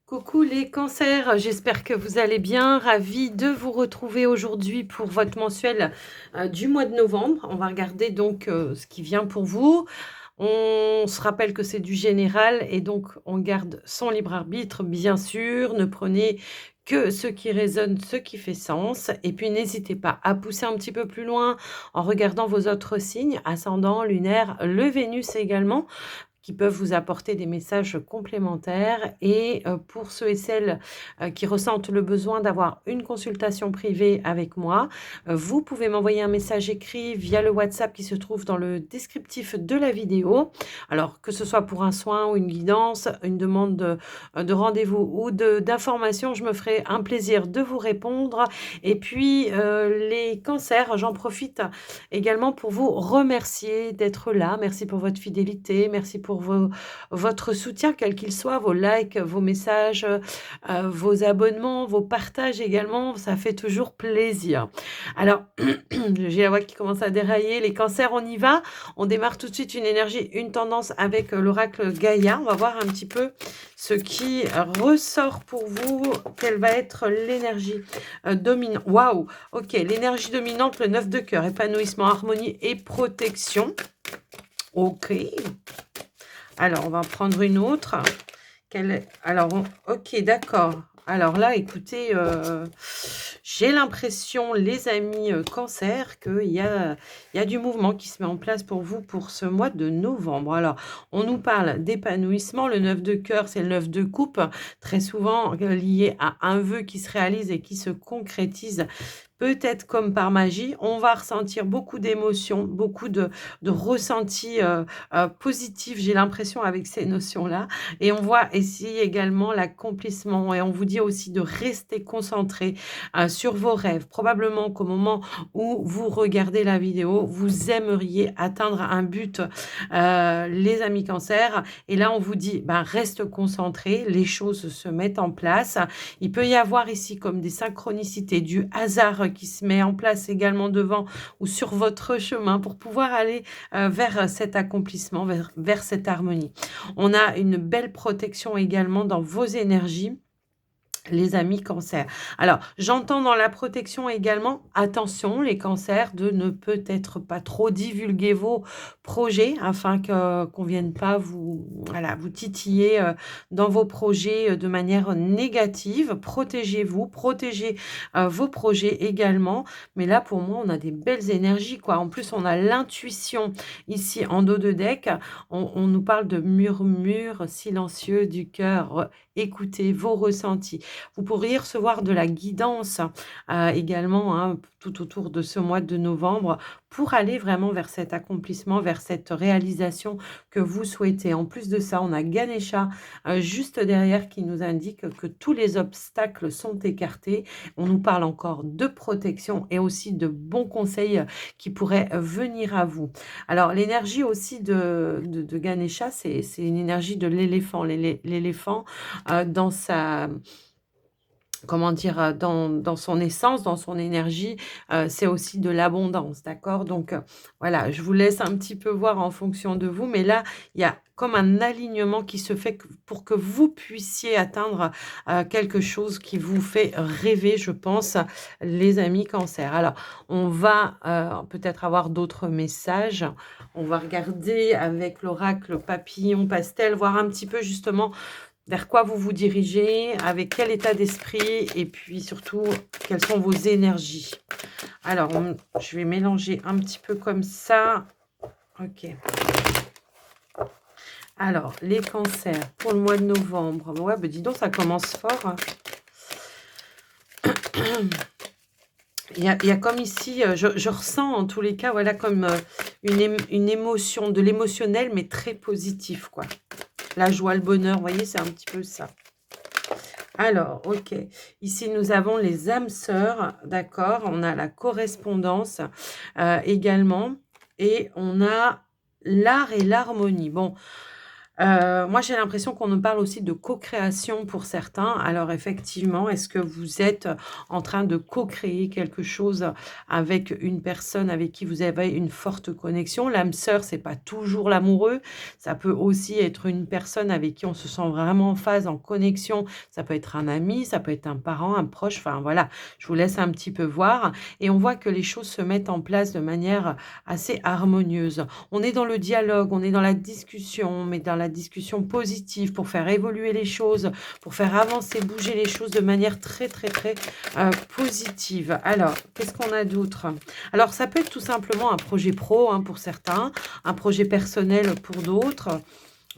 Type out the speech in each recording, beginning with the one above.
Coucou les cancers, j'espère que vous allez bien. Ravie de vous retrouver aujourd'hui pour votre mensuel du mois de novembre. On va regarder donc ce qui vient pour vous. On se rappelle que c'est du général et donc on garde son libre arbitre, bien sûr. Ne prenez que ce qui résonne, ce qui fait sens. Et puis n'hésitez pas à pousser un petit peu plus loin en regardant vos autres signes, ascendant, lunaire, le Vénus également qui peuvent vous apporter des messages complémentaires et pour ceux et celles, qui ressentent le besoin d'avoir une consultation privée avec moi, vous pouvez m'envoyer un message écrit via le WhatsApp qui se trouve dans le descriptif de la vidéo. Alors que ce soit pour un soin ou une guidance, une demande de rendez-vous ou d'information, je me ferai un plaisir de vous répondre et puis, les cancers, j'en profite également pour vous remercier d'être là. Merci pour votre fidélité, merci pour votre soutien, quel qu'il soit, vos likes, vos messages, vos abonnements, vos partages également, ça fait toujours plaisir. Alors, j'ai la voix qui commence à dérailler. Les cancers, on y va. On démarre tout de suite une énergie, une tendance avec l'oracle Gaïa. On va voir un petit peu ce qui ressort pour vous. Quelle va être l'énergie dominante. Waouh! Ok, l'énergie dominante, le 9 de cœur, épanouissement, harmonie et protection. Ok. Alors, on va en prendre une autre. Alors, ok, d'accord. Alors là, écoutez, j'ai l'impression, les amis cancer, qu'il y a du mouvement qui se met en place pour vous pour ce mois de novembre. Alors, on nous parle d'épanouissement. Le 9 de cœur, c'est le 9 de coupe, très souvent lié à un vœu qui se réalise et qui se concrétise. Peut-être comme par magie, on va ressentir beaucoup d'émotions, beaucoup de ressentis positifs, j'ai l'impression, avec ces notions-là. Et on voit ici également l'accomplissement. Et on vous dit aussi de rester concentré sur vos rêves. Probablement qu'au moment où vous regardez la vidéo, vous aimeriez atteindre un but, les amis cancer. Et là, on vous dit, ben, reste concentré, les choses se mettent en place. Il peut y avoir ici comme des synchronicités, du hasard qui se met en place également devant ou sur votre chemin pour pouvoir aller vers cet accomplissement, vers cette harmonie. On a une belle protection également dans vos énergies, les amis cancers. Alors, j'entends dans la protection également, attention les cancers, de ne peut-être pas trop divulguer vos projets afin qu'on ne vienne pas vous titiller dans vos projets de manière négative. Protégez-vous, protégez vos projets également. Mais là, pour moi, on a des belles énergies, quoi. En plus, on a l'intuition ici en dos de deck. On nous parle de murmure silencieux du cœur. Écoutez vos ressentis. Vous pourriez recevoir de la guidance également hein, tout autour de ce mois de novembre pour aller vraiment vers cet accomplissement, vers cette réalisation que vous souhaitez. En plus de ça, on a Ganesha juste derrière qui nous indique que tous les obstacles sont écartés. On nous parle encore de protection et aussi de bons conseils qui pourraient venir à vous. Alors, l'énergie aussi de Ganesha, c'est une énergie de l'éléphant. L'éléphant, dans sa comment dire, dans son essence, dans son énergie, c'est aussi de l'abondance, d'accord? Donc, voilà, je vous laisse un petit peu voir en fonction de vous, mais là, il y a comme un alignement qui se fait pour que vous puissiez atteindre quelque chose qui vous fait rêver, je pense, les amis cancer. Alors, on va peut-être avoir d'autres messages. On va regarder avec l'oracle papillon pastel, voir un petit peu justement vers quoi vous vous dirigez, avec quel état d'esprit et puis surtout, quelles sont vos énergies. Alors, je vais mélanger un petit peu comme ça. Ok. Alors, les cancers pour le mois de novembre. Ouais, bah dis donc, ça commence fort. Hein. Il y a comme ici, je ressens en tous les cas, voilà, comme une émotion, de l'émotionnel, mais très positif, quoi. La joie, le bonheur, vous voyez, c'est un petit peu ça. Alors, ok. Ici, nous avons les âmes sœurs, d'accord. On a la correspondance également. Et on a l'art et l'harmonie. Bon, Moi, j'ai l'impression qu'on nous parle aussi de co-création pour certains. Alors effectivement, est-ce que vous êtes en train de co-créer quelque chose avec une personne avec qui vous avez une forte connexion? L'âme sœur, c'est pas toujours l'amoureux, ça peut aussi être une personne avec qui on se sent vraiment en phase, en connexion. Ça peut être un ami, ça peut être un parent, un proche, enfin voilà, je vous laisse un petit peu voir et on voit que les choses se mettent en place de manière assez harmonieuse. On est dans le dialogue, on est dans la discussion, mais dans la discussion positive pour faire évoluer les choses, pour faire avancer, bouger les choses de manière très, très, très positive. Alors, qu'est-ce qu'on a d'autre? Alors, ça peut être tout simplement un projet pro hein, pour certains, un projet personnel pour d'autres.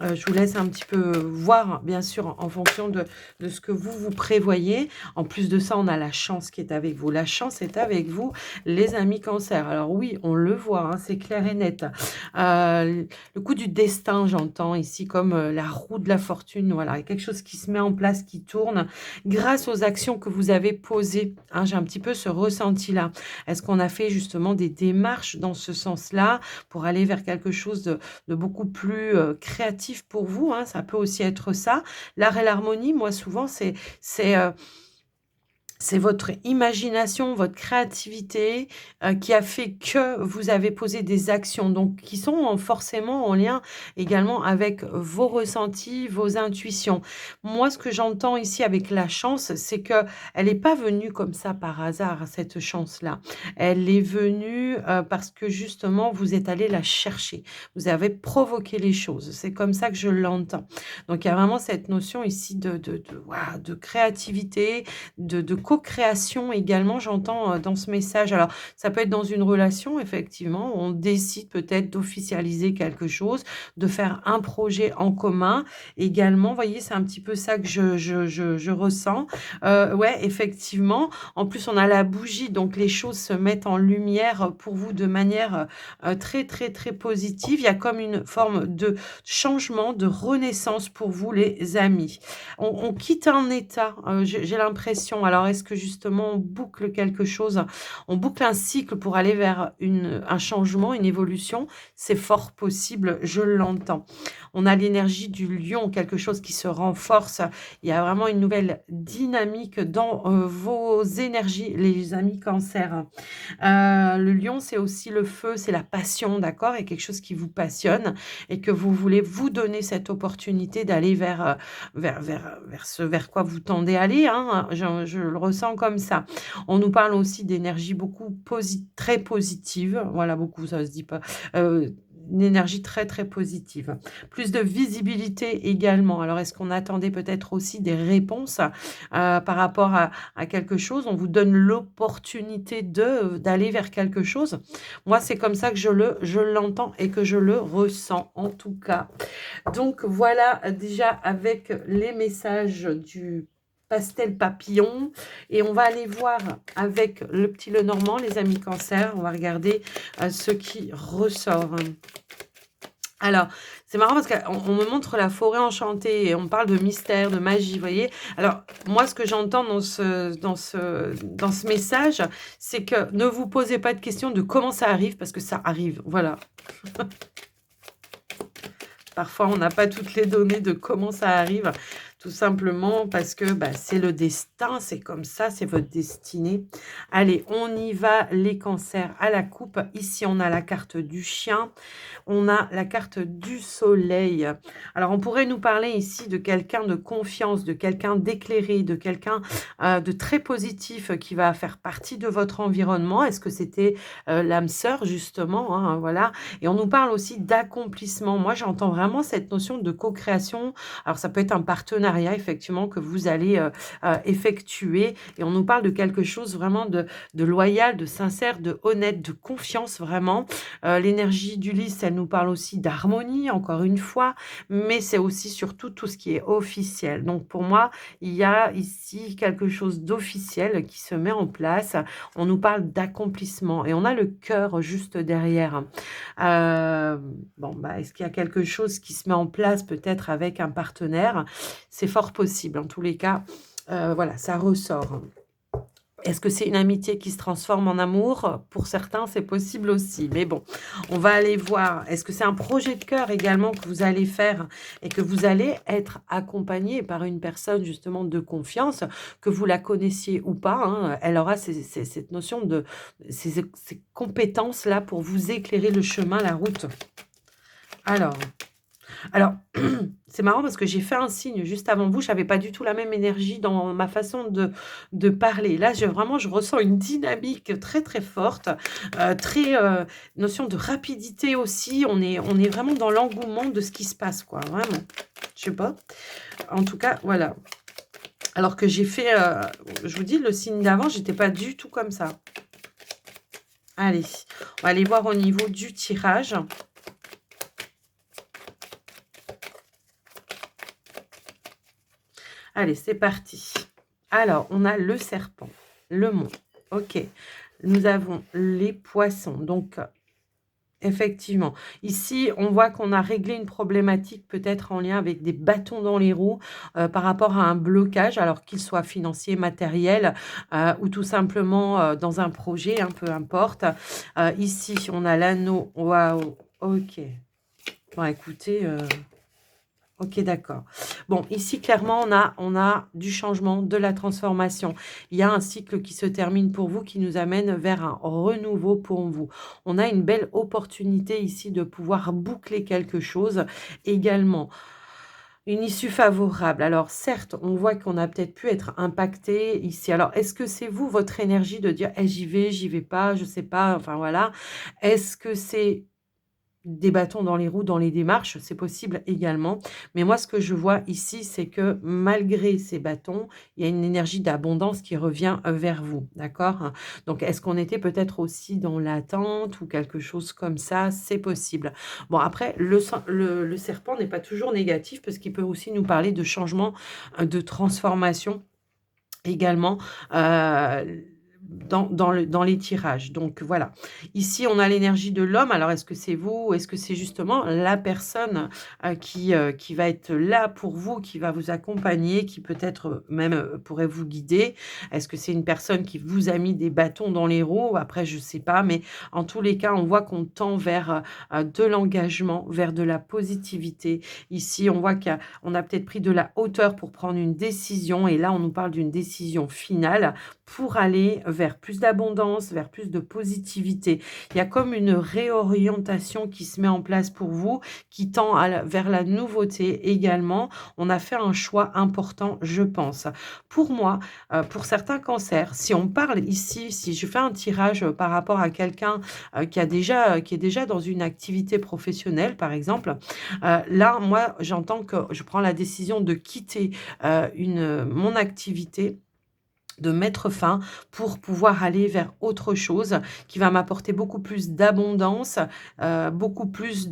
Je vous laisse un petit peu voir, bien sûr, en fonction de ce que vous prévoyez. En plus de ça, on a la chance qui est avec vous. La chance est avec vous, les amis Cancer. Alors oui, on le voit, hein, c'est clair et net. Le coup du destin, j'entends ici comme la roue de la fortune. Voilà, quelque chose qui se met en place, qui tourne grâce aux actions que vous avez posées. Hein, j'ai un petit peu ce ressenti-là. Est-ce qu'on a fait justement des démarches dans ce sens-là pour aller vers quelque chose de beaucoup plus créatif pour vous, hein, ça peut aussi être ça. L'art et l'harmonie, moi souvent, c'est, heu, c'est votre imagination, votre créativité, qui a fait que vous avez posé des actions, donc qui sont forcément en lien également avec vos ressentis, vos intuitions. Moi, ce que j'entends ici avec la chance, c'est que elle n'est pas venue comme ça par hasard, cette chance-là. Elle est venue, parce que justement vous êtes allé la chercher. Vous avez provoqué les choses. C'est comme ça que je l'entends. Donc il y a vraiment cette notion ici de de créativité, de co-création également, j'entends, dans ce message. Alors, ça peut être dans une relation, effectivement, où on décide peut-être d'officialiser quelque chose, de faire un projet en commun. Également, vous voyez, c'est un petit peu ça que je ressens. Ouais, effectivement. En plus, on a la bougie, donc les choses se mettent en lumière, pour vous de manière, très, très, très positive. Il y a comme une forme de changement, de renaissance pour vous, les amis. On quitte un état, j'ai l'impression. Alors est-ce que justement on boucle quelque chose? On boucle un cycle pour aller vers un changement, une évolution? C'est fort possible, je l'entends. On a l'énergie du lion, quelque chose qui se renforce. Il y a vraiment une nouvelle dynamique dans, vos énergies, les amis Cancer. Le lion, c'est aussi le feu, c'est la passion, d'accord? Et quelque chose qui vous passionne et que vous voulez vous donner cette opportunité d'aller vers, vers ce vers quoi vous tendez à aller, hein, je le ressens comme ça. On nous parle aussi d'énergie beaucoup très positive, voilà, beaucoup, ça se dit pas, une énergie très, très positive. Plus de visibilité également. Alors est-ce qu'on attendait peut-être aussi des réponses, par rapport à quelque chose? On vous donne l'opportunité d'aller vers quelque chose. Moi, c'est comme ça que je l'entends et que je le ressens, en tout cas. Donc voilà, déjà avec les messages du pastel papillon et on va aller voir avec le petit Lenormand, les amis Cancer. On va regarder, ce qui ressort. Alors, c'est marrant parce qu'on me montre la forêt enchantée et on parle de mystère, de magie, vous voyez? Alors, moi, ce que j'entends dans ce message, c'est que ne vous posez pas de questions de comment ça arrive parce que ça arrive, voilà. Parfois, on n'a pas toutes les données de comment ça arrive, tout simplement parce que bah, c'est le destin, c'est comme ça, c'est votre destinée. Allez, on y va, les cancers à la coupe. Ici, on a la carte du chien, on a la carte du soleil. Alors, on pourrait nous parler ici de quelqu'un de confiance, de quelqu'un d'éclairé, de quelqu'un de très positif qui va faire partie de votre environnement. Est-ce que c'était l'âme sœur, justement, hein, voilà. Et on nous parle aussi d'accomplissement. Moi, j'entends vraiment cette notion de co-création. Alors, ça peut être un partenariat, effectivement, que vous allez effectuer. Et on nous parle de quelque chose vraiment de loyal, de sincère, de honnête, de confiance, vraiment. L'énergie du lys, elle nous parle aussi d'harmonie, encore une fois. Mais c'est aussi surtout tout ce qui est officiel. Donc, pour moi, il y a ici quelque chose d'officiel qui se met en place. On nous parle d'accomplissement. Et on a le cœur juste derrière. Bon, bah, est-ce qu'il y a quelque chose qui se met en place peut-être avec un partenaire? C'est fort possible. En tous les cas, voilà, ça ressort. Est-ce que c'est une amitié qui se transforme en amour? Pour certains, c'est possible aussi. Mais bon, on va aller voir. Est-ce que c'est un projet de cœur également que vous allez faire et que vous allez être accompagné par une personne justement de confiance, que vous la connaissiez ou pas, hein, elle aura cette notion de ces compétences-là pour vous éclairer le chemin, la route. Alors, alors, c'est marrant parce que j'ai fait un signe juste avant vous, j'avais pas du tout la même énergie dans ma façon de parler. Là, je ressens une dynamique très, très forte, très, notion de rapidité aussi. On est vraiment dans l'engouement de ce qui se passe, quoi, vraiment. Je sais pas. En tout cas, voilà. Alors que j'ai fait, je vous dis, le signe d'avant, j'étais pas du tout comme ça. Allez, on va aller voir au niveau du tirage. Allez, c'est parti. Alors, on a le serpent, le mont. OK. Nous avons les poissons. Donc, effectivement, ici, on voit qu'on a réglé une problématique peut-être en lien avec des bâtons dans les roues par rapport à un blocage, alors qu'il soit financier, matériel ou tout simplement dans un projet, hein, peu importe. Ici, on a l'anneau. Waouh. OK. Bon, écoutez... OK, d'accord. Bon, ici, clairement, on a du changement, de la transformation. Il y a un cycle qui se termine pour vous, qui nous amène vers un renouveau pour vous. On a une belle opportunité ici de pouvoir boucler quelque chose également. Une issue favorable. Alors certes, on voit qu'on a peut-être pu être impacté ici. Alors est-ce que c'est vous, votre énergie de dire: «Eh, j'y vais pas, je sais pas», enfin voilà. Est-ce que c'est des bâtons dans les roues, dans les démarches, c'est possible également. Mais moi, ce que je vois ici, c'est que malgré ces bâtons, il y a une énergie d'abondance qui revient vers vous, d'accord? Donc, est-ce qu'on était peut-être aussi dans l'attente ou quelque chose comme ça? C'est possible. Bon, après, le serpent n'est pas toujours négatif parce qu'il peut aussi nous parler de changement, de transformation également, dans les tirages. Donc voilà. Ici, on a l'énergie de l'homme. Alors, est-ce que c'est vous ou est-ce que c'est justement la personne, qui va être là pour vous, qui va vous accompagner, qui peut-être, même, pourrait vous guider? Est-ce que c'est une personne qui vous a mis des bâtons dans les roues? Après, je sais pas, mais en tous les cas, on voit qu'on tend vers, de l'engagement, vers de la positivité. Ici, on voit qu'on a peut-être pris de la hauteur pour prendre une décision et là, on nous parle d'une décision finale pour aller vers plus d'abondance, vers plus de positivité. Il y a comme une réorientation qui se met en place pour vous, qui tend vers la nouveauté également. On a fait un choix important, je pense. Pour moi, pour certains cancers, si on parle ici, si je fais un tirage par rapport à quelqu'un qui est déjà dans une activité professionnelle, par exemple, là, moi, j'entends que je prends la décision de quitter mon activité, de mettre fin pour pouvoir aller vers autre chose qui va m'apporter beaucoup plus d'abondance, beaucoup plus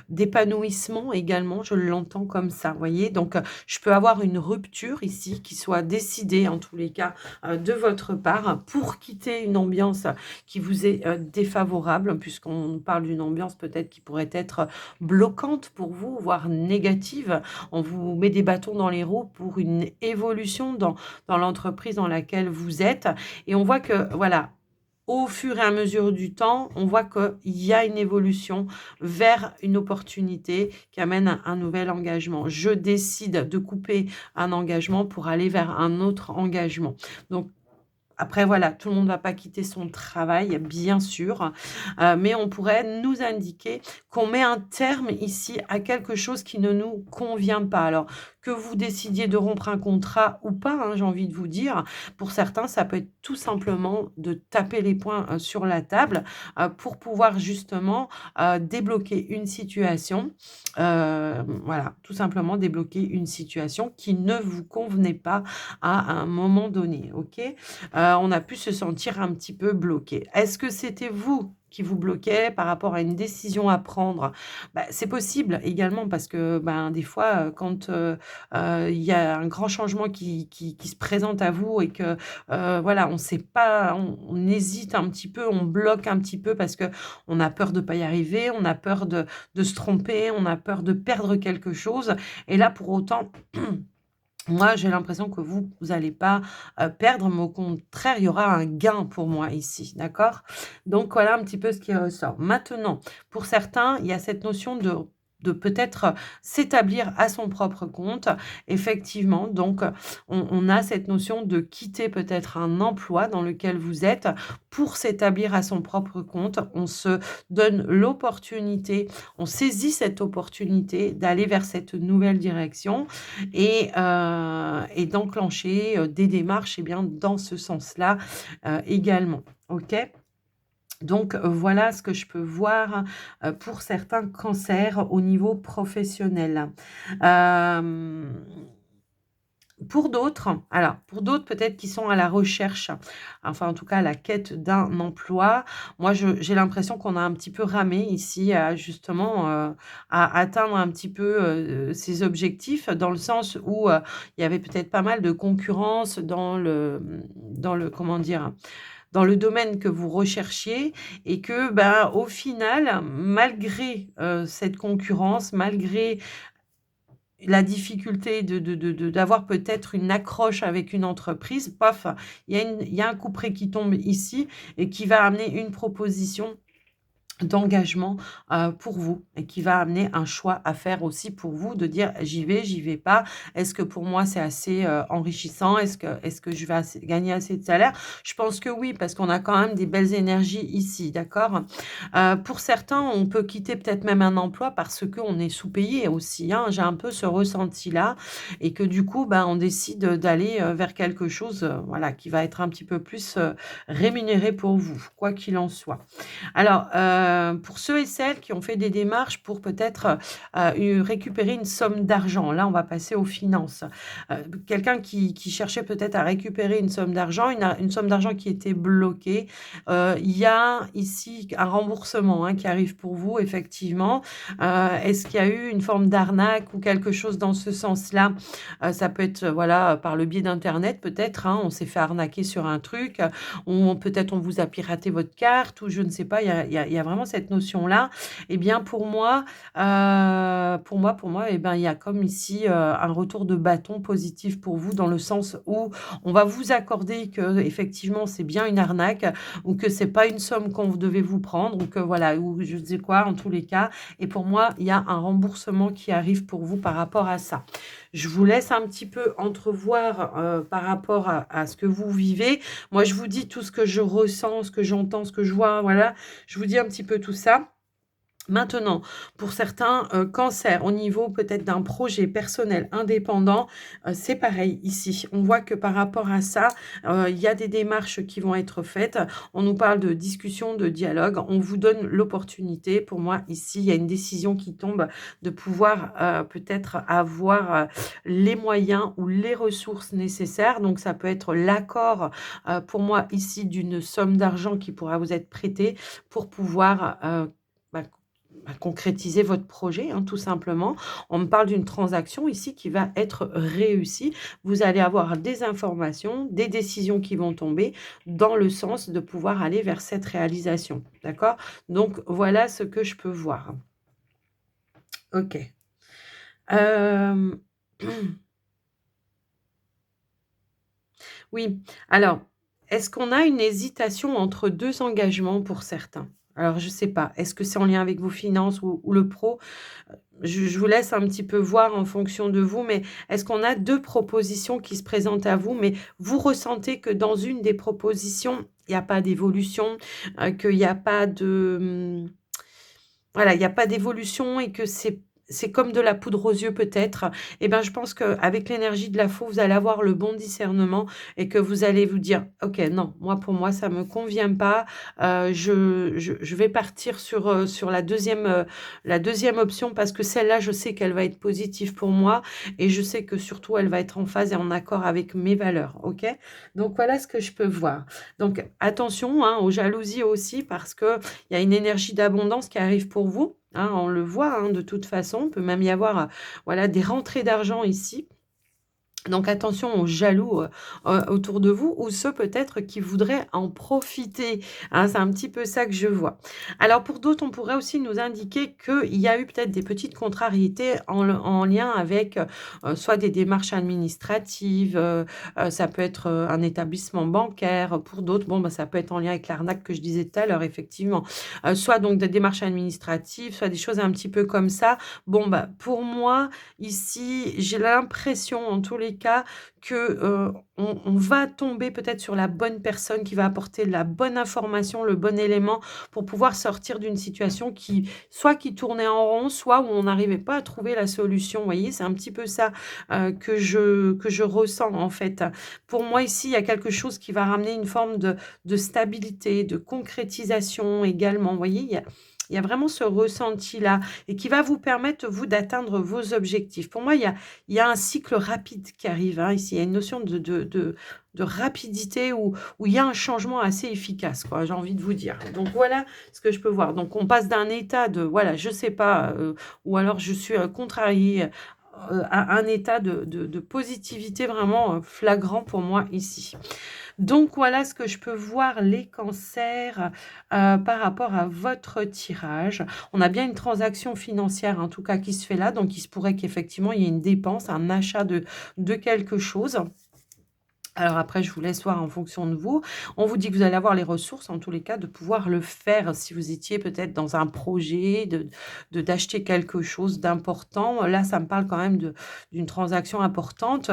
d'épanouissement également, je l'entends comme ça, vous voyez? Donc, je peux avoir une rupture ici qui soit décidée en tous les cas, de votre part pour quitter une ambiance qui vous est, défavorable puisqu'on nous parle d'une ambiance peut-être qui pourrait être bloquante pour vous, voire négative. On vous met des bâtons dans les roues pour une évolution dans l'entreprise dans laquelle vous êtes. Et on voit que, voilà, au fur et à mesure du temps, on voit qu'il y a une évolution vers une opportunité qui amène un nouvel engagement. Je décide de couper un engagement pour aller vers un autre engagement. Donc, après voilà, tout le monde ne va pas quitter son travail, bien sûr, mais on pourrait nous indiquer qu'on met un terme ici à quelque chose qui ne nous convient pas. Alors, que vous décidiez de rompre un contrat ou pas, hein, j'ai envie de vous dire, pour certains, ça peut être tout simplement de taper les poings, sur la table, pour pouvoir justement, débloquer une situation, voilà, tout simplement débloquer une situation qui ne vous convenait pas à un moment donné, OK? On a pu se sentir un petit peu bloqué. Est-ce que c'était vous qui vous bloquait par rapport à une décision à prendre? Bah, c'est possible également parce que, ben, des fois, quand, il y a un grand changement qui se présente à vous et que, voilà, on sait pas, on hésite un petit peu, on bloque un petit peu parce que on a peur de pas y arriver, on a peur de se tromper, on a peur de perdre quelque chose et là, pour autant Moi, j'ai l'impression que vous allez pas, perdre, mais au contraire, il y aura un gain pour moi ici, d'accord? Donc voilà un petit peu ce qui ressort. Maintenant, pour certains, il y a cette notion de peut-être, s'établir à son propre compte. Effectivement, donc on a cette notion de quitter peut-être un emploi dans lequel vous êtes pour s'établir à son propre compte. On se donne l'opportunité, on saisit cette opportunité d'aller vers cette nouvelle direction et d'enclencher, des démarches, et bien, dans ce sens-là, également. OK? Donc, voilà ce que je peux voir, pour certains cancers au niveau professionnel. Hem pour d'autres, alors pour d'autres peut-être qui sont à la recherche, enfin en tout cas à la quête d'un emploi, moi j'ai l'impression qu'on a un petit peu ramé ici à justement, à atteindre un petit peu, ces objectifs dans le sens où, il y avait peut-être pas mal de concurrence dans le comment dire? Dans le domaine que vous recherchiez et que, ben, au final, malgré, cette concurrence, malgré la difficulté d'avoir peut-être une accroche avec une entreprise, paf, il y a un couperet qui tombe ici et qui va amener une proposition d'engagement, pour vous et qui va amener un choix à faire aussi pour vous de dire: j'y vais pas? Est-ce que pour moi c'est assez, enrichissant? Est-ce que je vais gagner assez de salaire?» Je pense que oui, parce qu'on a quand même des belles énergies ici, d'accord? Pour certains, on peut quitter peut-être même un emploi parce qu'on est sous-payé aussi, hein. J'ai un peu ce ressenti-là et que du coup, ben, on décide, d'aller, vers quelque chose, voilà, qui va être un petit peu plus, rémunéré pour vous, quoi qu'il en soit. Alors, pour ceux et celles qui ont fait des démarches pour peut-être, récupérer une somme d'argent, là, on va passer aux finances. Quelqu'un qui cherchait peut-être à récupérer une somme d'argent, une somme d'argent qui était bloquée. Il y a ici un remboursement, hein, qui arrive pour vous effectivement. Est-ce qu'il y a eu une forme d'arnaque ou quelque chose dans ce sens-là? Ça peut être, voilà, par le biais d'internet peut-être, hein, on s'est fait arnaquer sur un truc, ou peut-être on vous a piraté votre carte ou je ne sais pas, il y a vraiment cette notion-là. Eh bien pour moi, eh ben, il y a comme ici, un retour de bâton positif pour vous dans le sens où on va vous accorder que effectivement c'est bien une arnaque ou que c'est pas une somme qu'on devait vous prendre ou que voilà, ou je ne sais quoi en tous les cas et pour moi, il y a un remboursement qui arrive pour vous par rapport à ça. Je vous laisse un petit peu entrevoir, par rapport à ce que vous vivez. Moi, je vous dis tout ce que je ressens, ce que j'entends, ce que je vois, voilà. Je vous dis un petit peu tout ça. Maintenant, pour certains, cancers, au niveau peut-être d'un projet personnel indépendant, c'est pareil ici. On voit que par rapport à ça, il y a des démarches qui vont être faites. On nous parle de discussion, de dialogue. On vous donne l'opportunité. Pour moi, ici, il y a une décision qui tombe de pouvoir, peut-être avoir, les moyens ou les ressources nécessaires. Donc ça peut être l'accord, pour moi ici, d'une somme d'argent qui pourra vous être prêtée pour pouvoir, bah, concrétiser votre projet, hein, tout simplement. On me parle d'une transaction ici qui va être réussie. Vous allez avoir des informations, des décisions qui vont tomber dans le sens de pouvoir aller vers cette réalisation. D'accord? Donc voilà ce que je peux voir. OK. Hem, oui, alors, est-ce qu'on a une hésitation entre 2 engagements pour certains? Alors je ne sais pas, est-ce que c'est en lien avec vos finances ou le pro? Je vous laisse un petit peu voir en fonction de vous, mais est-ce qu'on a 2 propositions qui se présentent à vous, mais vous ressentez que dans une des propositions, il y a pas d'évolution, qu'il y a pas de, voilà, il y a pas d'évolution et que c'est comme de la poudre aux yeux peut-être, et ben, je pense qu'avec l'énergie de la faux, vous allez avoir le bon discernement et que vous allez vous dire: «OK, non, moi, pour moi, ça me convient pas, je vais partir sur la deuxième option parce que celle-là, je sais qu'elle va être positive pour moi et je sais que surtout elle va être en phase et en accord avec mes valeurs». OK? Donc voilà ce que je peux voir. Donc attention, hein, aux jalousies aussi parce qu'il y a une énergie d'abondance qui arrive pour vous, hein, on le voit, hein, de toute façon. Il peut même y avoir, voilà, des rentrées d'argent ici Donc attention aux jaloux, autour de vous ou ceux peut-être qui voudraient en profiter, hein. C'est un petit peu ça que je vois. Alors pour d'autres, on pourrait aussi nous indiquer qu'il y a eu peut-être des petites contrariétés en lien avec, soit des démarches administratives, ça peut être, un établissement bancaire. Pour d'autres, bon, bah, ça peut être en lien avec l'arnaque que je disais tout à l'heure, effectivement. Soit donc des démarches administratives, soit des choses un petit peu comme ça. Bon, bah, pour moi, ici, j'ai l'impression, en tous les cas, que, on va tomber peut-être sur la bonne personne qui va apporter la bonne information, le bon élément pour pouvoir sortir d'une situation qui tournait en rond, soit où on n'arrivait pas à trouver la solution. Vous voyez? C'est un petit peu ça, que je ressens, en fait. Pour moi, ici, il y a quelque chose qui va ramener une forme de stabilité, de concrétisation également. Vous voyez? Il y a vraiment ce ressenti-là et qui va vous permettre, vous, d'atteindre vos objectifs. Pour moi, il y a un cycle rapide qui arrive, hein, ici. Il y a une notion de rapidité où il y a un changement assez efficace, quoi, j'ai envie de vous dire. Donc voilà ce que je peux voir. Donc on passe d'un état de, voilà, je sais pas, ou alors je suis, contrariée, à un état de positivité vraiment, flagrant pour moi ici. Donc voilà ce que je peux voir les cancers, par rapport à votre tirage. On a bien une transaction financière en tout cas qui se fait là, donc il se pourrait qu'effectivement il y ait une dépense, un achat de quelque chose. Alors après, je vous laisse voir en fonction de vous. On vous dit que vous allez avoir les ressources, en tous les cas, de pouvoir le faire si vous étiez peut-être dans un projet d'acheter quelque chose d'important. Là, ça me parle quand même d'une transaction importante.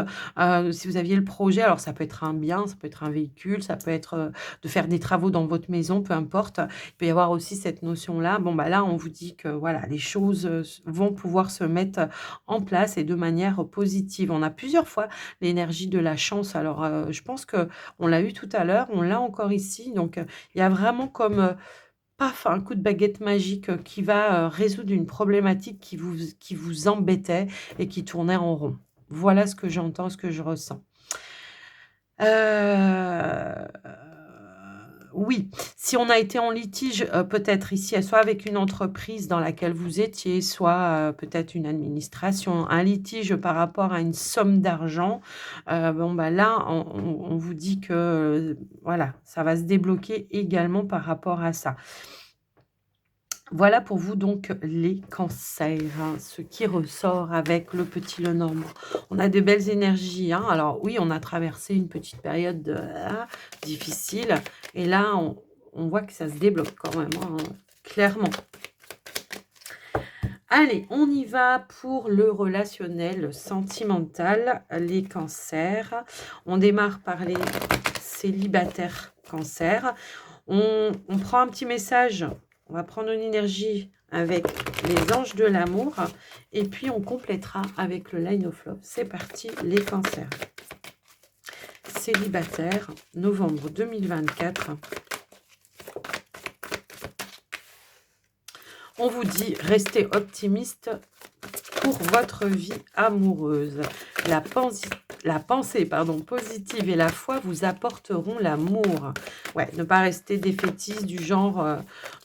Si vous aviez le projet, alors ça peut être un bien, ça peut être un véhicule, ça peut être de faire des travaux dans votre maison, peu importe. Il peut y avoir aussi cette notion-là. Bon, bah là, on vous dit que voilà, les choses vont pouvoir se mettre en place et de manière positive. On a plusieurs fois l'énergie de la chance. Alors, je pense que on l'a eu tout à l'heure, on l'a encore ici. Donc, il y a vraiment comme, paf, un coup de baguette magique, qui va, résoudre une problématique qui vous embêtait et qui tournait en rond. Voilà ce que j'entends, ce que je ressens. Heu, oui, si on a été en litige, peut-être ici, soit avec une entreprise dans laquelle vous étiez, soit, peut-être une administration, un litige par rapport à une somme d'argent, bon, bah, là, on vous dit que, voilà, ça va se débloquer également par rapport à ça. Voilà pour vous donc les cancers, hein, ce qui ressort avec le petit Lenormand. On a de belles énergies, hein. Alors oui, on a traversé une petite période difficile et là, on voit que ça se débloque quand même, hein, clairement. Allez, on y va pour le relationnel sentimental, les cancers. On démarre par les célibataires cancers. On prend un petit message, on va prendre une énergie avec les anges de l'amour et puis on complétera avec le line of love. C'est parti, les cancers. Célibataire, novembre 2024. On vous dit, restez optimiste pour votre vie amoureuse. La pensée positive et la foi vous apporteront l'amour. Ouais, ne pas rester défaitiste du genre,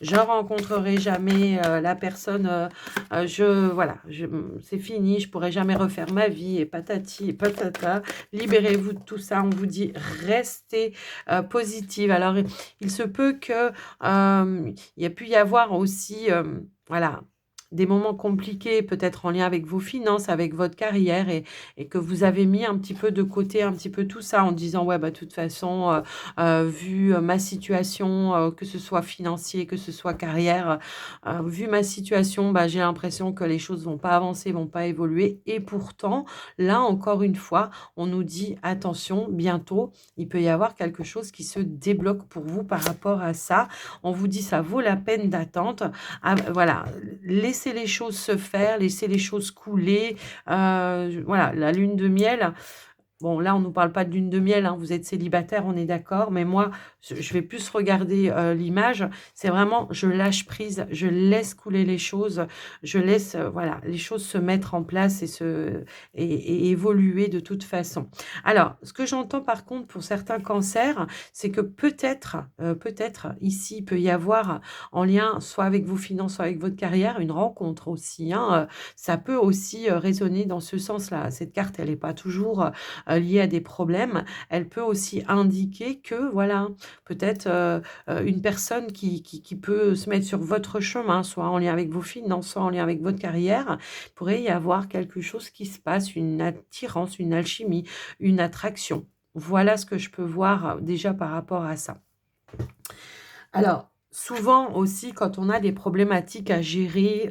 je rencontrerai jamais la personne, c'est fini, je pourrai jamais refaire ma vie et patati et patata. Libérez-vous de tout ça. On vous dit, restez positive. Alors, il se peut que il y a pu y avoir aussi, voilà, des moments compliqués, peut-être en lien avec vos finances, avec votre carrière et que vous avez mis un petit peu de côté, un petit peu tout ça en disant: «Ouais, bah, de toute façon, vu, ma situation, que ce soit financier, que ce soit carrière, vu ma situation, bah, j'ai l'impression que les choses vont pas avancer, vont pas évoluer» et pourtant, là, encore une fois, on nous dit: «Attention, bientôt, il peut y avoir quelque chose qui se débloque pour vous par rapport à ça». On vous dit: «Ça vaut la peine d'attendre». Ah, voilà, laissez les choses se faire, laissez les choses couler, voilà, la lune de miel, bon, là, on ne nous parle pas de lune de miel, hein, vous êtes célibataire, on est d'accord, mais moi, je vais plus regarder l'image. C'est vraiment, je lâche prise, je laisse couler les choses, je laisse voilà, les choses se mettre en place et évoluer de toute façon. Alors, ce que j'entends par contre pour certains cancers, c'est que peut-être ici, il peut y avoir en lien soit avec vos finances, soit avec votre carrière, une rencontre aussi, hein, ça peut aussi, résonner dans ce sens-là. Cette carte, elle est pas toujours, liée à des problèmes. Elle peut aussi indiquer que voilà, peut-être, une personne qui peut se mettre sur votre chemin, soit en lien avec vos finances, soit en lien avec votre carrière. Il pourrait y avoir quelque chose qui se passe, une attirance, une alchimie, une attraction. Voilà ce que je peux voir, déjà par rapport à ça. Alors, souvent aussi, quand on a des problématiques à gérer,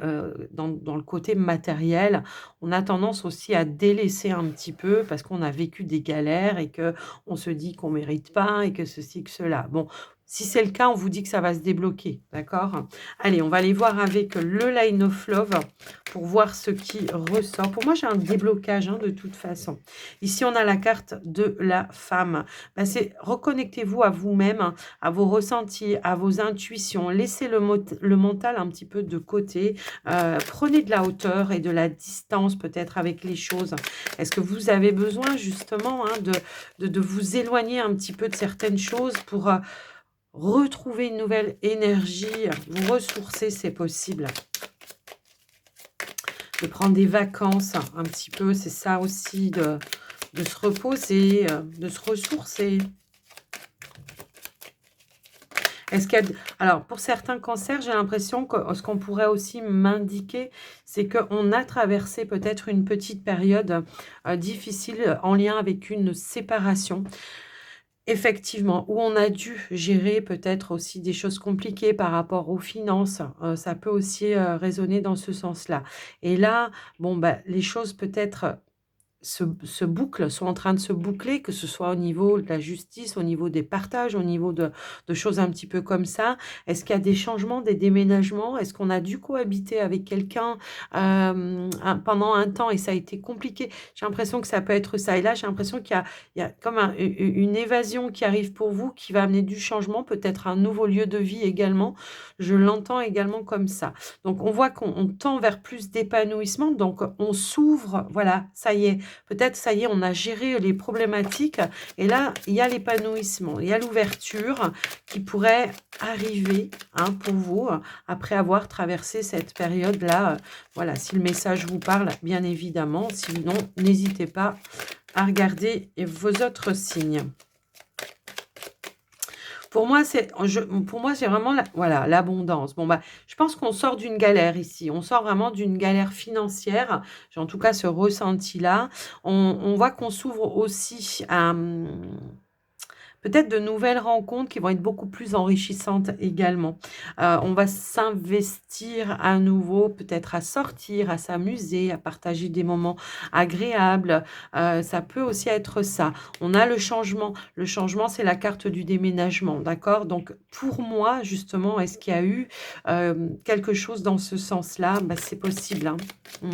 dans le côté matériel, on a tendance aussi à délaisser un petit peu parce qu'on a vécu des galères et que on se dit qu'on mérite pas et que ceci, que cela. Bon, si c'est le cas, on vous dit que ça va se débloquer, d'accord? Allez, on va aller voir avec le Line of Love pour voir ce qui ressort. Pour moi, j'ai un déblocage, hein, de toute façon. Ici, on a la carte de la femme. Bah, c'est reconnectez-vous à vous-même, à vos ressentis, à vos intuitions. Laissez le mental un petit peu de côté. Prenez de la hauteur et de la distance peut-être avec les choses. Est-ce que vous avez besoin justement, hein, de vous éloigner un petit peu de certaines choses pour retrouver une nouvelle énergie, vous ressourcer, c'est possible. De prendre des vacances un petit peu, c'est ça aussi, de se reposer, de se ressourcer. Est-ce qu'il y a alors pour certains cancers, j'ai l'impression que ce qu'on pourrait aussi m'indiquer, c'est qu'on a traversé peut-être une petite période, difficile en lien avec une séparation. Effectivement, où on a dû gérer peut-être aussi des choses compliquées par rapport aux finances, ça peut aussi, résonner dans ce sens-là. Et là, bon, bah, les choses peut-être se bouclent, sont en train de se boucler, que ce soit au niveau de la justice, au niveau des partages, au niveau de choses un petit peu comme ça. Est-ce qu'il y a des changements, des déménagements? Est-ce qu'on a dû cohabiter avec quelqu'un, pendant un temps et ça a été compliqué? J'ai l'impression que ça peut être ça et là, j'ai l'impression qu'il y a comme une évasion qui arrive pour vous, qui va amener du changement, peut-être un nouveau lieu de vie également. Je l'entends également comme ça. Donc on voit qu'on tend vers plus d'épanouissement, donc on s'ouvre, voilà, ça y est. Peut-être, ça y est, on a géré les problématiques et là, il y a l'épanouissement, il y a l'ouverture qui pourrait arriver, hein, pour vous, après avoir traversé cette période-là. Voilà, si le message vous parle, bien évidemment. Sinon, n'hésitez pas à regarder vos autres signes. Pour moi, c'est vraiment voilà, l'abondance. Bon, bah, je pense qu'on sort d'une galère ici. On sort vraiment d'une galère financière. J'ai en tout cas ce ressenti-là. On voit qu'on s'ouvre aussi à, peut-être de nouvelles rencontres qui vont être beaucoup plus enrichissantes également. On va s'investir à nouveau, peut-être à sortir, à s'amuser, à partager des moments agréables. Ça peut aussi être ça. On a le changement. Le changement, c'est la carte du déménagement, d'accord? Donc, pour moi, justement, est-ce qu'il y a eu quelque chose dans ce sens-là? Bah, c'est possible, hein. Mm.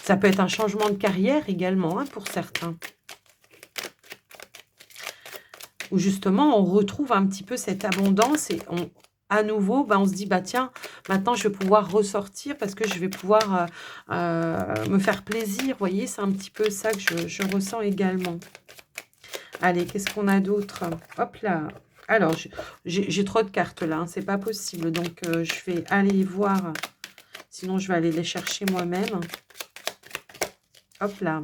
Ça peut être un changement de carrière également, hein, pour certains. Où justement on retrouve un petit peu cette abondance et à nouveau, bah, on se dit, bah tiens, maintenant je vais pouvoir ressortir parce que je vais pouvoir me faire plaisir. Vous voyez, c'est un petit peu ça que je ressens également. Allez, qu'est-ce qu'on a d'autre? Hop là. Alors, j'ai trop de cartes là, hein, c'est pas possible. Donc, je vais aller voir. Sinon, je vais aller les chercher moi-même. Hop là.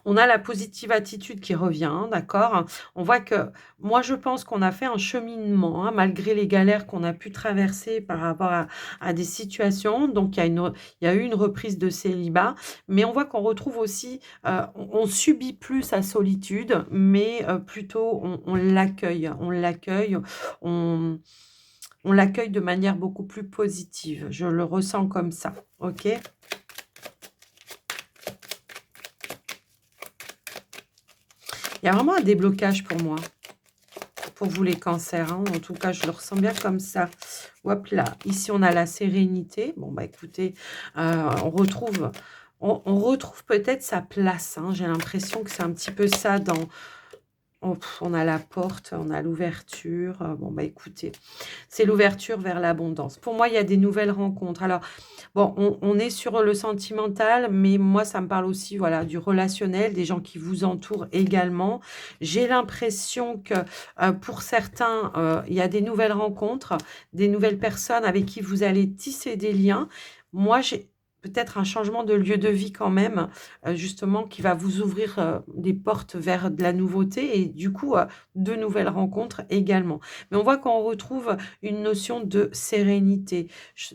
On a la positive attitude qui revient, hein, d'accord? On voit que moi, je pense qu'on a fait un cheminement, hein, malgré les galères qu'on a pu traverser par rapport à des situations. Donc, il y a eu une reprise de célibat, mais on voit qu'on retrouve aussi, on subit plus sa solitude, mais plutôt on l'accueille, on on l'accueille de manière beaucoup plus positive. Je le ressens comme ça, OK? Il y a vraiment un déblocage pour moi, pour vous les cancers, hein. En tout cas, je le ressens bien comme ça. Hop là, ici on a la sérénité. Bon bah écoutez, on retrouve on retrouve peut-être sa place, hein. J'ai l'impression que c'est un petit peu ça dans on a la porte, on a l'ouverture, bon, bah, écoutez, c'est l'ouverture vers l'abondance. Pour moi, il y a des nouvelles rencontres. Alors, bon, on est sur le sentimental, mais moi, ça me parle aussi, voilà, du relationnel, des gens qui vous entourent également. J'ai l'impression que, pour certains, il y a des nouvelles rencontres, des nouvelles personnes avec qui vous allez tisser des liens. Moi, j'ai peut-être un changement de lieu de vie quand même, justement qui va vous ouvrir, des portes vers de la nouveauté et du coup, de nouvelles rencontres également. Mais on voit qu'on retrouve une notion de sérénité.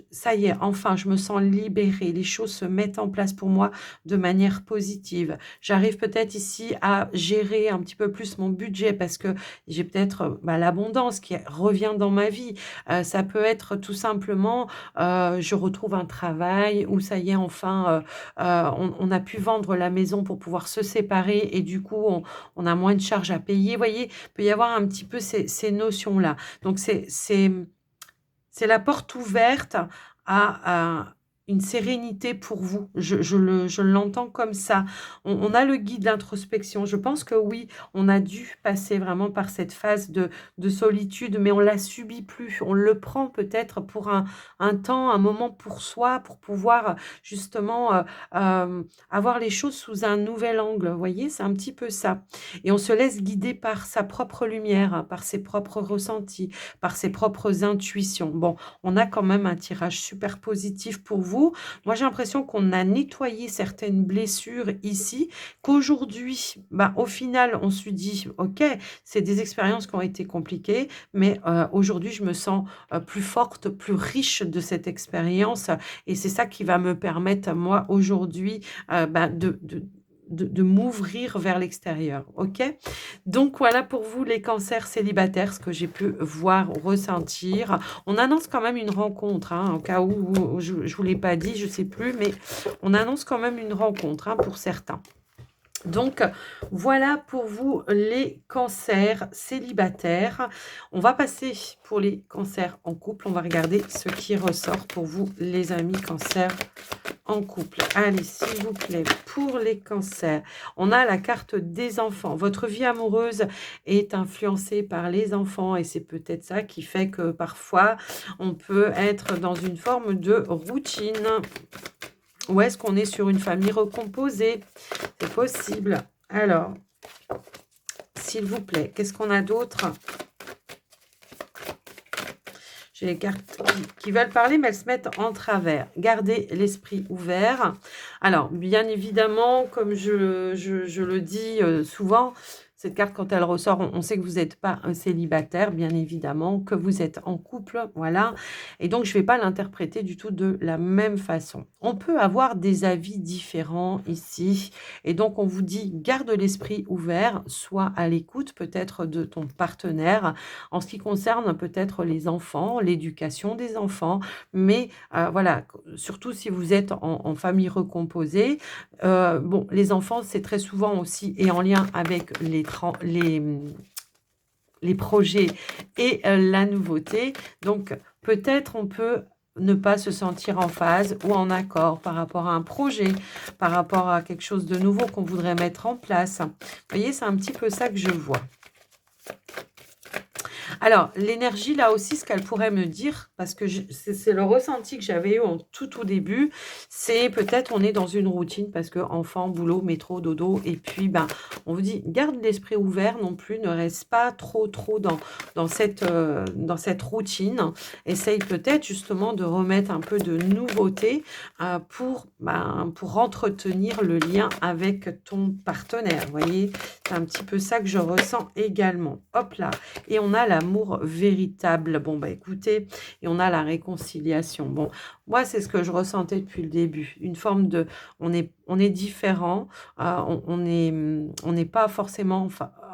Ça y est, enfin, je me sens libérée. Les choses se mettent en place pour moi de manière positive. J'arrive peut-être ici à gérer un petit peu plus mon budget parce que j'ai peut-être bah, l'abondance qui revient dans ma vie. Ça peut être tout simplement, je retrouve un travail où ça y est, enfin, on a pu vendre la maison pour pouvoir se séparer et du coup, on a moins de charges à payer. Vous voyez, il peut y avoir un petit peu ces notions-là. Donc c'est la porte ouverte à une sérénité pour vous. Je l'entends comme ça. On a le guide d'introspection. Je pense que oui, on a dû passer vraiment par cette phase de solitude, mais on la subit plus. On le prend peut-être pour un temps, un moment pour soi, pour pouvoir justement avoir les choses sous un nouvel angle. Vous voyez, c'est un petit peu ça. Et on se laisse guider par sa propre lumière, hein, par ses propres ressentis, par ses propres intuitions. Bon, on a quand même un tirage super positif pour vous. Moi, j'ai l'impression qu'on a nettoyé certaines blessures ici, qu'aujourd'hui, bah, au final, on se dit, OK, c'est des expériences qui ont été compliquées, mais aujourd'hui, je me sens plus forte, plus riche de cette expérience. Et c'est ça qui va me permettre, moi, aujourd'hui, bah, de m'ouvrir vers l'extérieur. OK? Donc voilà pour vous les cancers célibataires, ce que j'ai pu voir, ressentir. On annonce quand même une rencontre, hein, au cas où je ne vous l'ai pas dit, je ne sais plus, mais on annonce quand même une rencontre, hein, pour certains. Donc, voilà pour vous les cancers célibataires. On va passer pour les cancers en couple. On va regarder ce qui ressort pour vous, les amis cancers en couple. Allez, s'il vous plaît, pour les cancers, on a la carte des enfants. Votre vie amoureuse est influencée par les enfants et c'est peut-être ça qui fait que parfois, on peut être dans une forme de routine. Ou est-ce qu'on est sur une famille recomposée? C'est possible. Alors, s'il vous plaît, qu'est-ce qu'on a d'autre? J'ai les cartes qui veulent parler, mais elles se mettent en travers. Gardez l'esprit ouvert. Alors, bien évidemment, comme je le dis souvent, cette carte, quand elle ressort, on sait que vous n'êtes pas un célibataire, bien évidemment, que vous êtes en couple, voilà. Et donc, je ne vais pas l'interpréter du tout de la même façon. On peut avoir des avis différents ici. Et donc, on vous dit, garde l'esprit ouvert, sois à l'écoute peut-être de ton partenaire en ce qui concerne peut-être les enfants, l'éducation des enfants. Mais voilà, surtout si vous êtes en famille recomposée. Bon, les enfants, c'est très souvent aussi et en lien avec les projets et la nouveauté. Donc, peut-être on peut ne pas se sentir en phase ou en accord par rapport à un projet, par rapport à quelque chose de nouveau qu'on voudrait mettre en place. Vous voyez, c'est un petit peu ça que je vois. Alors, l'énergie, là aussi, ce qu'elle pourrait me dire, parce que c'est le ressenti que j'avais eu en tout début, c'est peut-être on est dans une routine parce que enfant, boulot, métro, dodo, et puis ben, on vous dit garde l'esprit ouvert non plus, ne reste pas trop dans cette routine. Essaye peut-être justement de remettre un peu de nouveauté pour entretenir le lien avec ton partenaire. Vous voyez, c'est un petit peu ça que je ressens également. Hop là. Et on a l'amour véritable. Bon, bah écoutez, et on a la réconciliation. Bon, moi, c'est ce que je ressentais depuis le début. Une forme de... On est différent, on n'est pas forcément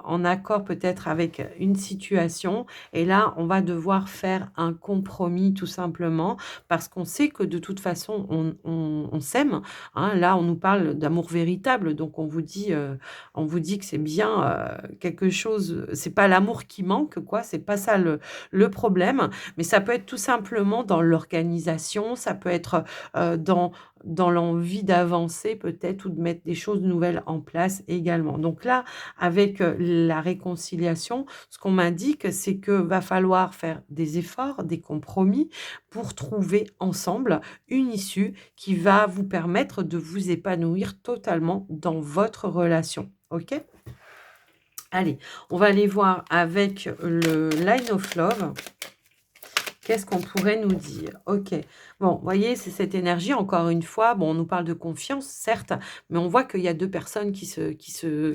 en accord peut-être avec une situation et là, on va devoir faire un compromis tout simplement parce qu'on sait que de toute façon, on s'aime, hein. Là, on nous parle d'amour véritable, donc on vous dit que c'est bien, quelque chose c'est pas l'amour qui manque quoi, c'est pas ça le problème, mais ça peut être tout simplement dans l'organisation, ça peut être, dans l'envie d'avancer peut-être ou de mettre des choses nouvelles en place également. Donc là, avec, la réconciliation, ce qu'on m'indique, c'est que va falloir faire des efforts, des compromis pour trouver ensemble une issue qui va vous permettre de vous épanouir totalement dans votre relation. OK? Allez, on va aller voir avec le Line of Love. Qu'est-ce qu'on pourrait nous dire? OK. Bon, vous voyez, c'est cette énergie, encore une fois, bon, on nous parle de confiance, certes, mais on voit qu'il y a 2 personnes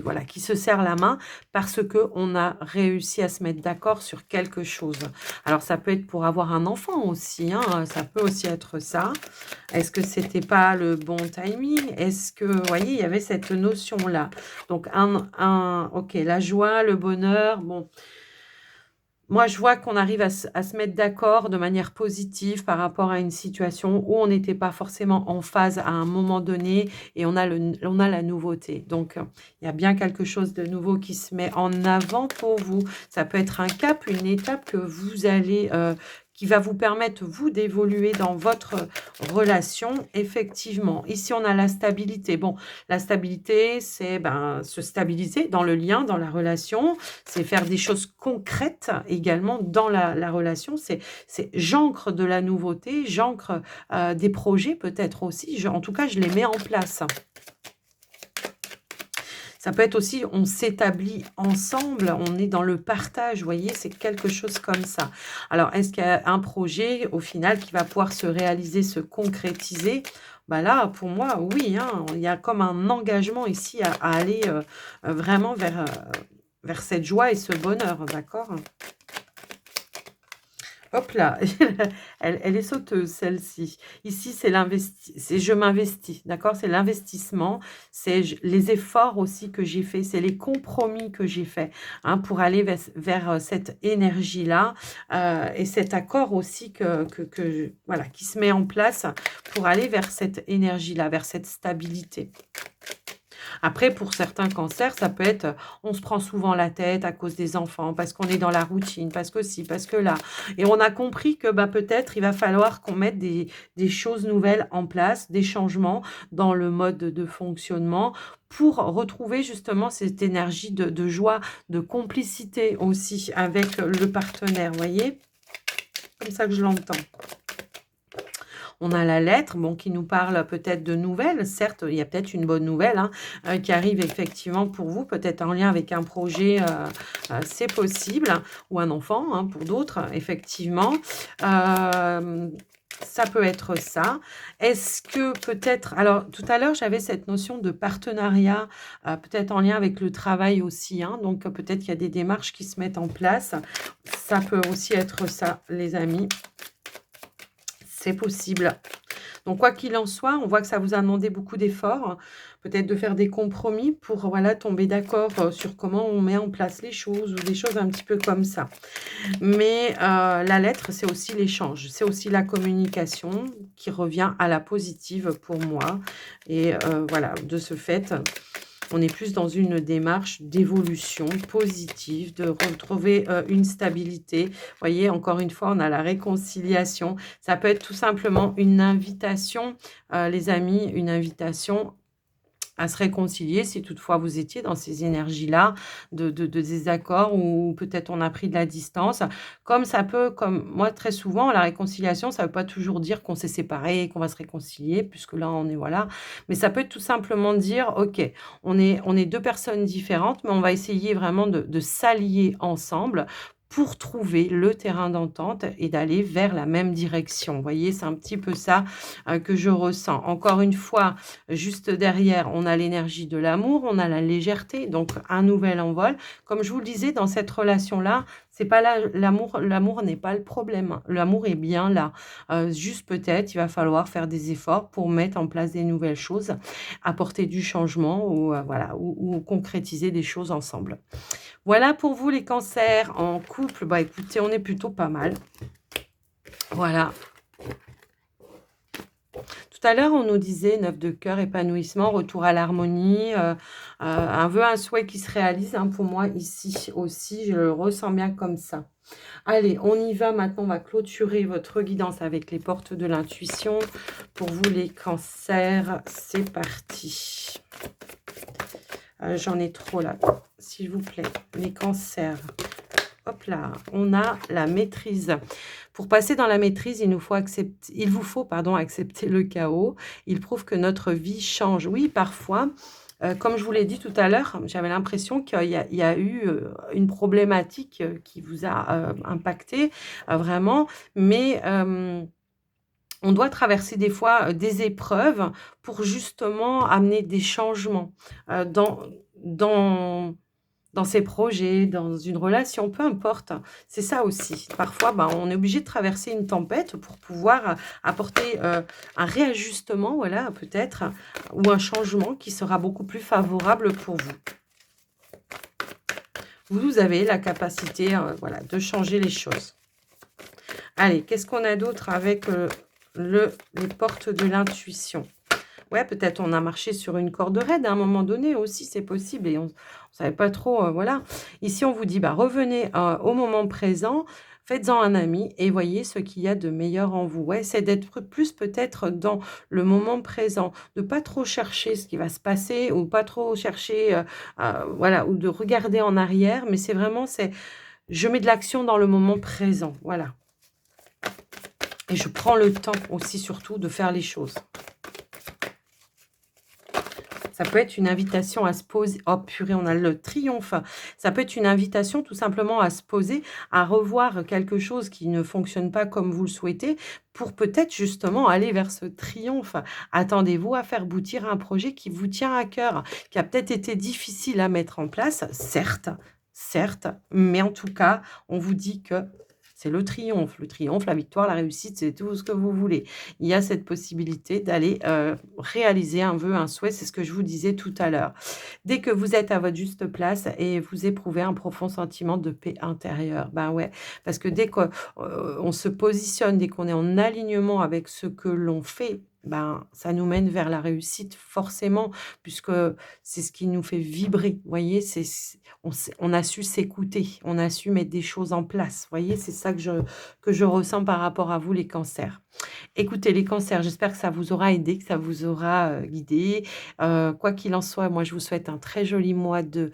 voilà, qui se serrent la main parce que on a réussi à se mettre d'accord sur quelque chose. Alors ça peut être pour avoir un enfant aussi, hein, ça peut aussi être ça. Est-ce que c'était pas le bon timing? Est-ce que vous voyez, il y avait cette notion-là. Donc OK, la joie, le bonheur, bon, moi, je vois qu'on arrive à se mettre d'accord de manière positive par rapport à une situation où on n'était pas forcément en phase à un moment donné et on a la nouveauté. Donc, il y a bien quelque chose de nouveau qui se met en avant pour vous. Ça peut être un cap, une étape que vous allez, qui va vous permettre, vous, d'évoluer dans votre relation, effectivement. Ici, on a la stabilité. Bon, la stabilité, c'est, ben, se stabiliser dans le lien, dans la relation, c'est faire des choses concrètes également dans la relation. C'est j'ancre de la nouveauté, j'ancre, des projets peut-être aussi. En tout cas, je les mets en place. Ça peut être aussi, on s'établit ensemble, on est dans le partage, vous voyez, c'est quelque chose comme ça. Alors, est-ce qu'il y a un projet, au final, qui va pouvoir se réaliser, se concrétiser? Bah là, pour moi, oui, hein, il y a comme un engagement ici à aller vraiment vers cette joie et ce bonheur, d'accord? Hop là, elle est sauteuse celle-ci. Ici, c'est je m'investis, d'accord? C'est l'investissement, c'est les efforts aussi que j'ai faits, c'est les compromis que j'ai faits, hein, pour aller vers cette énergie-là, et cet accord aussi voilà, qui se met en place pour aller vers cette énergie-là, vers cette stabilité. Après, pour certains cancers, ça peut être, on se prend souvent la tête à cause des enfants, parce qu'on est dans la routine, parce que ci, parce que là. Et on a compris que bah, peut-être il va falloir qu'on mette des choses nouvelles en place, des changements dans le mode de fonctionnement pour retrouver justement cette énergie de joie, de complicité aussi avec le partenaire, vous voyez? Comme ça que je l'entends. On a la lettre, bon, qui nous parle peut-être de nouvelles. Certes, il y a peut-être une bonne nouvelle, hein, qui arrive effectivement pour vous, peut-être en lien avec un projet, c'est possible, ou un enfant, hein, pour d'autres, effectivement. Ça peut être ça. Est-ce que peut-être alors tout à l'heure, j'avais cette notion de partenariat, peut-être en lien avec le travail aussi, hein, donc peut-être qu'il y a des démarches qui se mettent en place. Ça peut aussi être ça, les amis. C'est possible. Donc quoi qu'il en soit, on voit que ça vous a demandé beaucoup d'efforts, peut-être de faire des compromis pour, voilà, tomber d'accord, sur comment on met en place les choses ou des choses un petit peu comme ça. Mais, la lettre, c'est aussi l'échange, c'est aussi la communication qui revient à la positive pour moi et voilà, de ce fait, on est plus dans une démarche d'évolution positive, de retrouver, une stabilité. Vous voyez, encore une fois, on a la réconciliation. Ça peut être tout simplement une invitation, les amis, une invitation à se réconcilier si toutefois vous étiez dans ces énergies-là de désaccord ou peut-être on a pris de la distance. Comme moi très souvent la réconciliation, ça ne veut pas toujours dire qu'on s'est séparés, qu'on va se réconcilier puisque là on est voilà. Mais ça peut être tout simplement dire: «OK, on est 2 personnes différentes, mais on va essayer vraiment de s'allier ensemble pour trouver le terrain d'entente et d'aller vers la même direction». Vous voyez? C'est un petit peu ça, que je ressens. Encore une fois, juste derrière, on a l'énergie de l'amour, on a la légèreté, donc un nouvel envol. Comme je vous le disais, dans cette relation-là, c'est pas l'amour n'est pas le problème, hein. L'amour est bien là. Juste peut-être, il va falloir faire des efforts pour mettre en place des nouvelles choses, apporter du changement ou, voilà, ou concrétiser des choses ensemble. Voilà pour vous les cancers. En couple, bah écoutez, on est plutôt pas mal. Voilà. Tout à l'heure, on nous disait 9 de cœur, épanouissement, retour à l'harmonie, un vœu, un souhait qui se réalise, hein, pour moi ici aussi, je le ressens bien comme ça. Allez, on y va maintenant, on va clôturer votre guidance avec les portes de l'intuition. Pour vous les cancers, c'est parti. J'en ai trop là, s'il vous plaît. Les cancers. Hop là, on a la maîtrise. Pour passer dans la maîtrise, il vous faut pardon, accepter le chaos. Il prouve que notre vie change. Oui, parfois, comme je vous l'ai dit tout à l'heure, j'avais l'impression qu'il y a eu une problématique qui vous a impacté vraiment, mais on doit traverser des fois des épreuves pour justement amener des changements dans dans ses projets, dans une relation, peu importe. C'est ça aussi. Parfois, bah, on est obligé de traverser une tempête pour pouvoir apporter, un réajustement, voilà, peut-être, ou un changement qui sera beaucoup plus favorable pour vous. Vous avez la capacité, voilà, de changer les choses. Allez, qu'est-ce qu'on a d'autre avec, les portes de l'intuition? Ouais, peut-être on a marché sur une corde raide à un moment donné aussi, c'est possible et on ne savait pas trop, voilà. Ici, on vous dit, bah, revenez, au moment présent, faites-en un ami et voyez ce qu'il y a de meilleur en vous. Ouais, c'est d'être plus peut-être dans le moment présent, de pas trop chercher ce qui va se passer ou pas trop chercher, voilà, ou de regarder en arrière, mais c'est je mets de l'action dans le moment présent, voilà, et je prends le temps aussi surtout de faire les choses. Ça peut être une invitation à se poser. Oh purée, on a le triomphe. Ça peut être une invitation tout simplement à se poser, à revoir quelque chose qui ne fonctionne pas comme vous le souhaitez, pour peut-être justement aller vers ce triomphe. Attendez-vous à faire aboutir un projet qui vous tient à cœur, qui a peut-être été difficile à mettre en place, certes, mais en tout cas, on vous dit que c'est le triomphe, la victoire, la réussite, c'est tout ce que vous voulez. Il y a cette possibilité d'aller, réaliser un vœu, un souhait, c'est ce que je vous disais tout à l'heure. Dès que vous êtes à votre juste place et vous éprouvez un profond sentiment de paix intérieure, ben ouais, parce que dès qu'on on se positionne, dès qu'on est en alignement avec ce que l'on fait, ben, ça nous mène vers la réussite forcément, puisque c'est ce qui nous fait vibrer, vous voyez? On a su s'écouter, on a su mettre des choses en place, vous voyez? C'est ça que je ressens par rapport à vous les cancers. Écoutez les cancers, j'espère que ça vous aura aidé, que ça vous aura, guidé. Quoi qu'il en soit, moi je vous souhaite un très joli mois de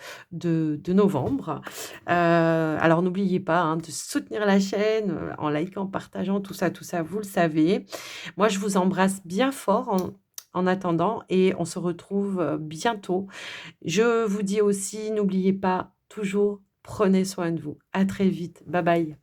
novembre. Alors n'oubliez pas, hein, de soutenir la chaîne, en likant, partageant, tout ça, vous le savez. Moi je vous embrasse bien fort en attendant et on se retrouve, bientôt. Je vous dis aussi, n'oubliez pas, toujours, prenez soin de vous. À très vite. Bye bye.